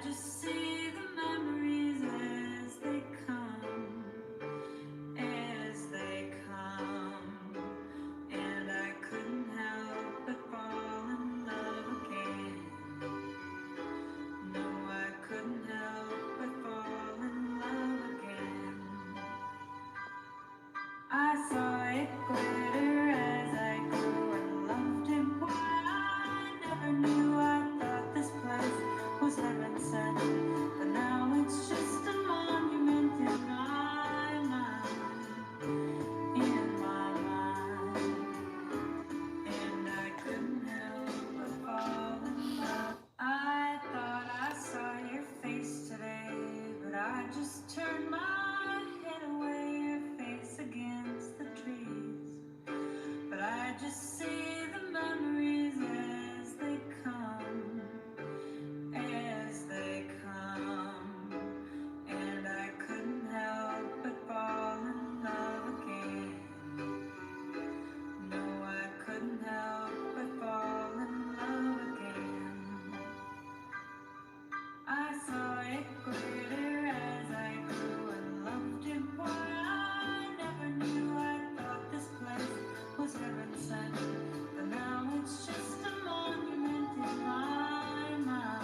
just see the memories as they come, and I couldn't help but fall in love again. No, I couldn't help but fall in love again. I saw it glitter as I grew and loved him. Why I never knew. I thought this place was heaven sent, but now it's just a monument in my mind, and I couldn't help but fall in love. I thought I saw your face today, but I just turned my head away, your face against the trees. But I just see the memories as they come, and I couldn't help but fall in love again. No, I couldn't help but fall in love again. I saw it glitter as I grew and loved him. Why I never knew. I thought this place was heaven sent, but now it's just a monument in my mind,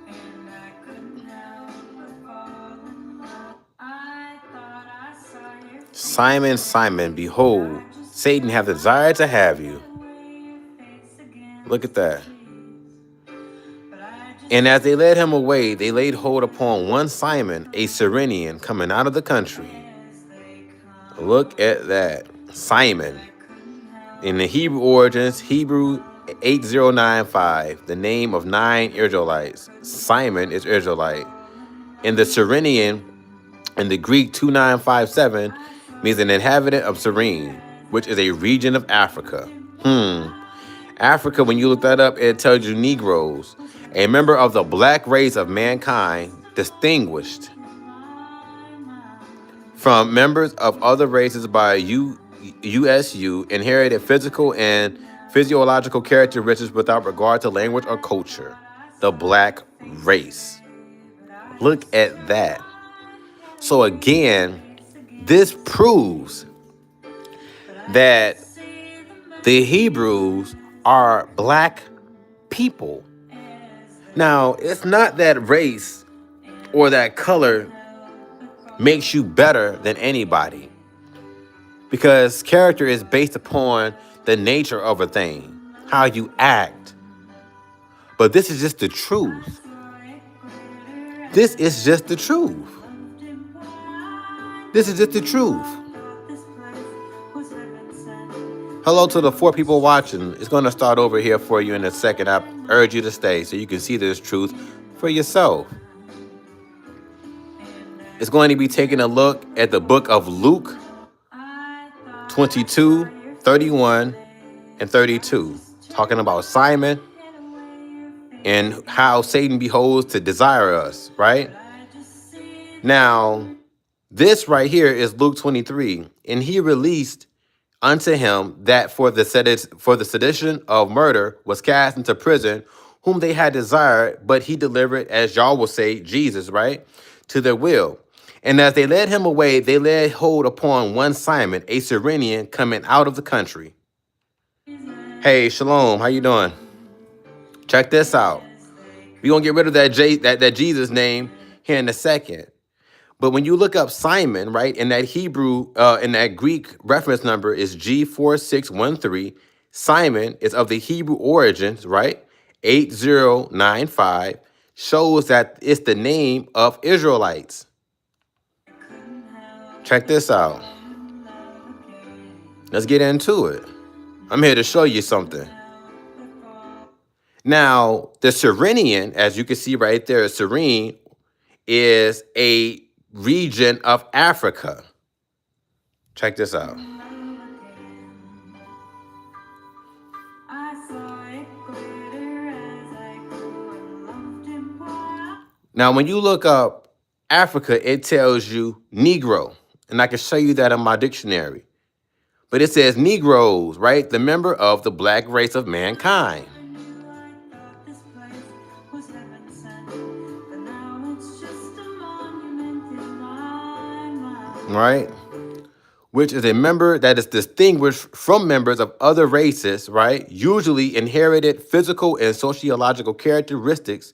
and I couldn't help but fall in love. I thought I saw your Simon, Simon, behold, Satan hath desired to have you. Look at that. And as they led him away, they laid hold upon one Simon, a Cyrenian, coming out of the country. Look at that. Simon. In the Hebrew origins, Hebrew 8095, the name of 9 Israelites. Simon is Israelite. In the Cyrenian, in the Greek 2957, means an inhabitant of Cyrene, which is a region of Africa. Africa, when you look that up, it tells you Negroes, a member of the black race of mankind, distinguished from members of other races by USU, inherited physical and physiological characteristics without regard to language or culture. The black race. Look at that. So again, this proves that the Hebrews are black people. Now, it's not that race or that color makes you better than anybody, because character is based upon the nature of a thing, how you act. But this is just the truth. This is just the truth. This is just the truth. Hello to the 4 people watching. It's going to start over here for you in a second. I urge you to stay so you can see this truth for yourself. It's going to be taking a look at the book of Luke 22, 31, and 32. Talking about Simon and how Satan beholds to desire us, right? Now, this right here is Luke 23. And he released unto him that for the sedition of murder was cast into prison, whom they had desired, but he delivered, as y'all will say, Jesus, right, to their will. And as they led him away, they laid hold upon one Simon, a Cyrenian, coming out of the country. Hey, Shalom, how you doing? Check this out. We're going to get rid of that Jesus name here in a second. But when you look up Simon, right, in that in that Greek reference number is G4613, Simon is of the Hebrew origins, right, 8095, shows that it's the name of Israelites. Check this out. Let's get into it. I'm here to show you something. Now, the Cyrenian, as you can see right there, Cyrene is a region of Africa. Check this out. Now, when you look up Africa, it tells you Negro, and I can show you that in my dictionary. But it says Negroes, right? The member of the black race of mankind. right? Which is a member that is distinguished from members of other races, right? Usually inherited physical and sociological characteristics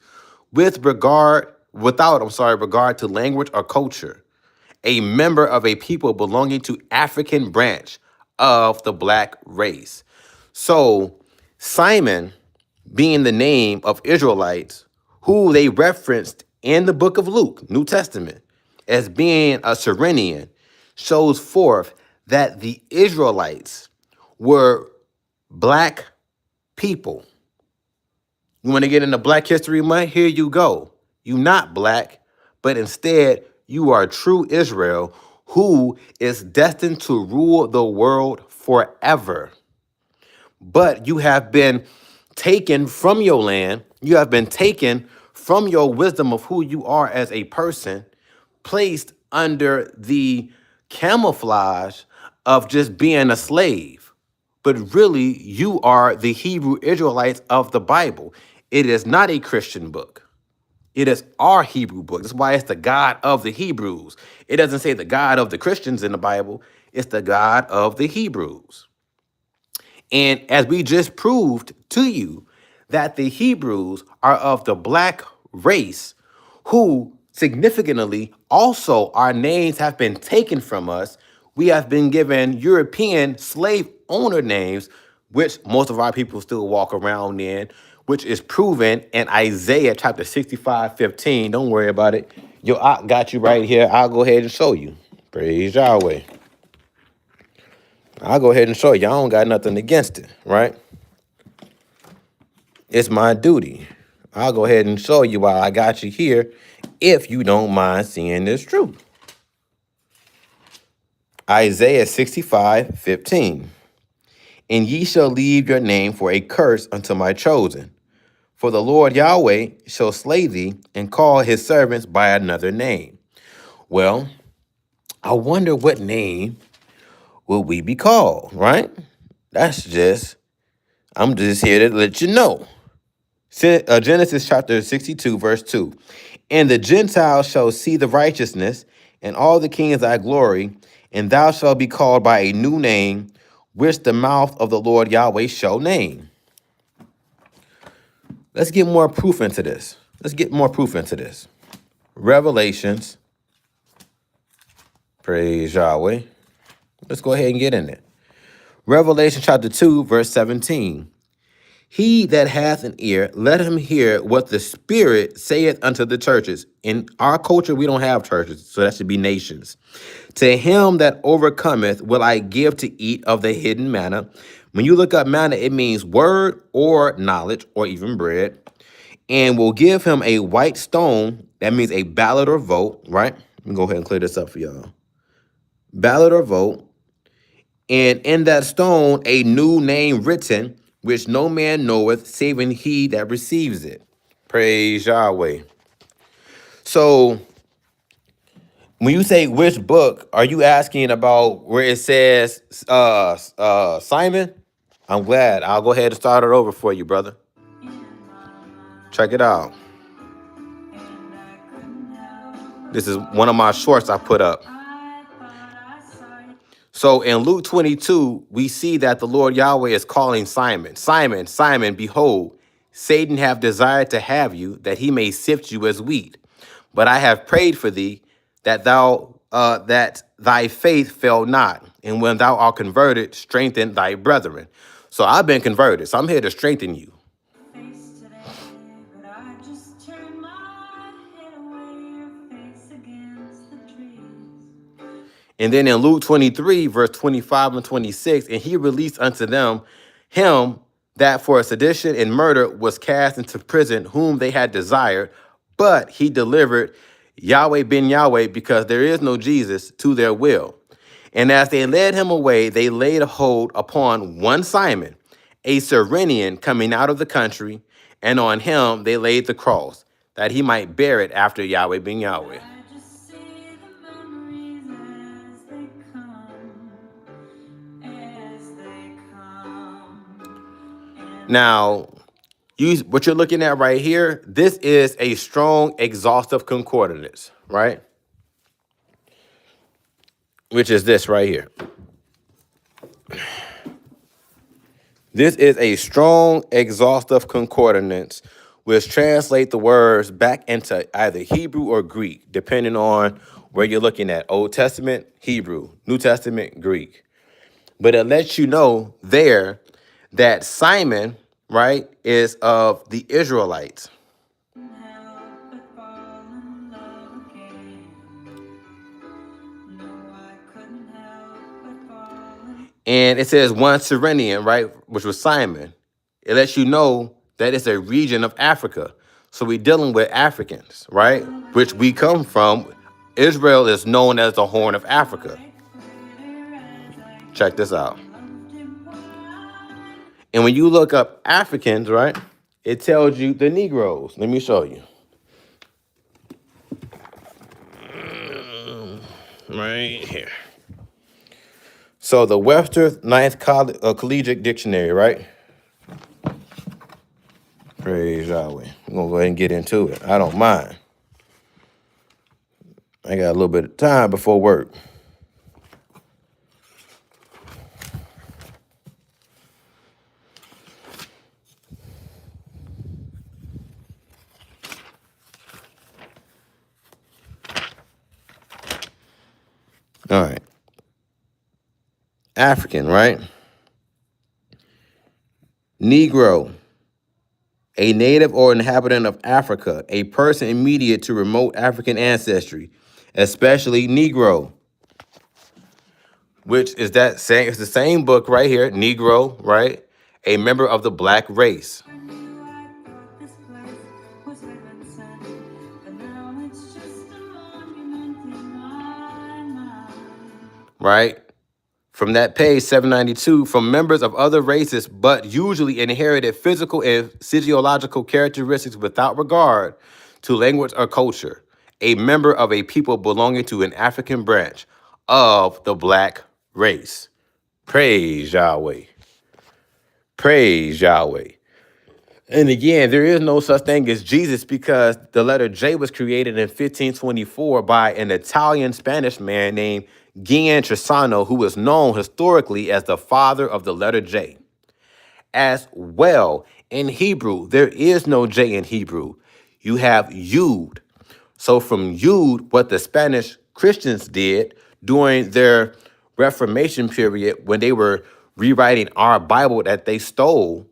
without to language or culture. A member of a people belonging to African branch of the black race. So Simon being the name of Israelites who they referenced in the book of Luke, New Testament, as being a Cyrenian, shows forth that the Israelites were black people. You want to get into Black History Month? Here you go. You not black, but instead you are true Israel who is destined to rule the world forever. But you have been taken from your land. You have been taken from your wisdom of who you are as a person, placed under the camouflage of just being a slave. But really, you are the Hebrew Israelites of the Bible. It is not a Christian book. It is our Hebrew book. That's why it's the God of the Hebrews. It doesn't say the God of the Christians in the Bible. It's the God of the Hebrews. And as we just proved to you that the Hebrews are of the black race, who significantly also our names have been taken from us. We have been given European slave owner names, which most of our people still walk around in, which is proven in Isaiah chapter 65:15. Don't worry about it. I got you right here. I'll go ahead and show you. Praise Yahweh. I'll go ahead and show you. I don't got nothing against it, right? It's my duty. I'll go ahead and show you why I got you here if you don't mind seeing this truth. Isaiah 65:15. And ye shall leave your name for a curse unto my chosen. For the Lord Yahweh shall slay thee and call his servants by another name. Well, I wonder what name will we be called, right? I'm just here to let you know. Genesis chapter 62, verse 2. And the Gentiles shall see the righteousness, and all the kings thy glory, and thou shalt be called by a new name, which the mouth of the Lord Yahweh shall name. Let's get more proof into this. Revelations. Praise Yahweh. Let's go ahead and get in it. Revelation chapter 2, verse 17. He that hath an ear, let him hear what the Spirit saith unto the churches. In our culture, we don't have churches, so that should be nations. To him that overcometh will I give to eat of the hidden manna. When you look up manna, it means word or knowledge or even bread. And will give him a white stone. That means a ballot or vote, right? Let me go ahead and clear this up for y'all. Ballot or vote. And in that stone, a new name written, which no man knoweth, saving he that receives it. Praise Yahweh. So, when you say which book, are you asking about where it says Simon? I'm glad. I'll go ahead and start it over for you, brother. Check it out. This is one of my shorts I put up. So in Luke 22, we see that the Lord Yahweh is calling Simon. Simon, Simon, behold, Satan hath desired to have you, that he may sift you as wheat. But I have prayed for thee, that that thy faith fail not. And when thou art converted, strengthen thy brethren. So I've been converted, so I'm here to strengthen you. And then in Luke 23, verse 25 and 26, and he released unto them him that for sedition and murder was cast into prison, whom they had desired, but he delivered Yahweh ben Yahweh, because there is no Jesus, to their will. And as they led him away, they laid a hold upon one Simon, a Cyrenian coming out of the country, and on him they laid the cross, that he might bear it after Yahweh ben Yahweh. Now, what you're looking at right here, this is a strong, exhaustive concordance, right? which is this right here. This is a strong, exhaustive concordance which translate the words back into either Hebrew or Greek, depending on where you're looking at. Old Testament, Hebrew. New Testament, Greek. But it lets you know there that Simon, right, is of the Israelites. Help but fall in love again. No, I couldn't help but fall in. And it says one Cyrenian, right, which was Simon. It lets you know that it's a region of Africa. So we're dealing with Africans, right, which we come from. Israel is known as the Horn of Africa. Check this out. And when you look up Africans, right, it tells you the Negroes. Let me show you. Right here. So the Webster Ninth Collegiate Dictionary, right? Praise Yahweh. I'm going to go ahead and get into it. I don't mind. I got a little bit of time before work. All right. African, right? Negro, a native or inhabitant of Africa, a person immediate to remote African ancestry, especially Negro, which is that same, it's the same book right here, Negro, right? A member of the black race. I knew I thought this place was heaven sent, but now it's just a monument in my mind. Right? From that page 792, from members of other races, but usually inherited physical and physiological characteristics without regard to language or culture. A member of a people belonging to an African branch of the black race. Praise Yahweh. Praise Yahweh. And again, there is no such thing as Jesus because the letter J was created in 1524 by an Italian-Spanish man named Gian Trisano, who was known historically as the father of the letter J. As well, in Hebrew, there is no J in Hebrew. You have Yud. So from Yud, what the Spanish Christians did during their Reformation period when they were rewriting our Bible that they stole,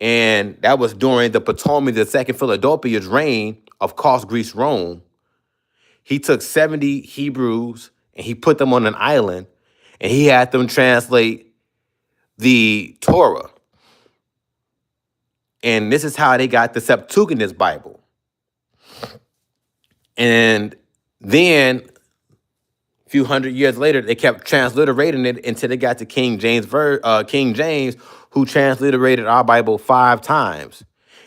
and that was during the Ptolemy II Philadelphia's reign of course Greece, Rome. He took 70 Hebrews and he put them on an island and he had them translate the Torah. And this is how they got the Septuagint Bible. And then a few hundred years later, they kept transliterating it until they got to King James, who transliterated our Bible 5 times.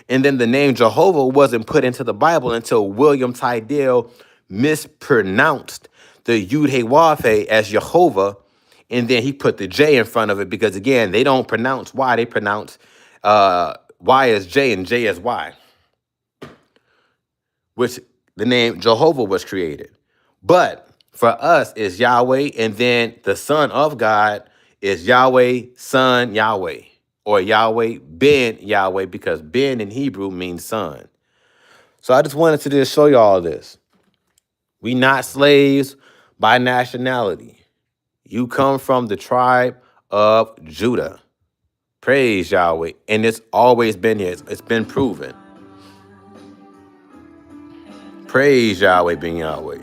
And then the name Jehovah wasn't put into the Bible until William Tyndale mispronounced the Yud He Wav He as Jehovah, and then he put the J in front of it because, again, they don't pronounce Y. They pronounce Y as J and J as Y, which the name Jehovah was created. But for us, it's Yahweh, and then the Son of God is Yahweh, Son, Yahweh, or Yahweh, Ben, Yahweh, because Ben in Hebrew means son. So I just wanted to just show you all this. We not slaves by nationality. You come from the tribe of Judah. Praise Yahweh. And it's always been here. It's been proven. Praise Yahweh, being Yahweh.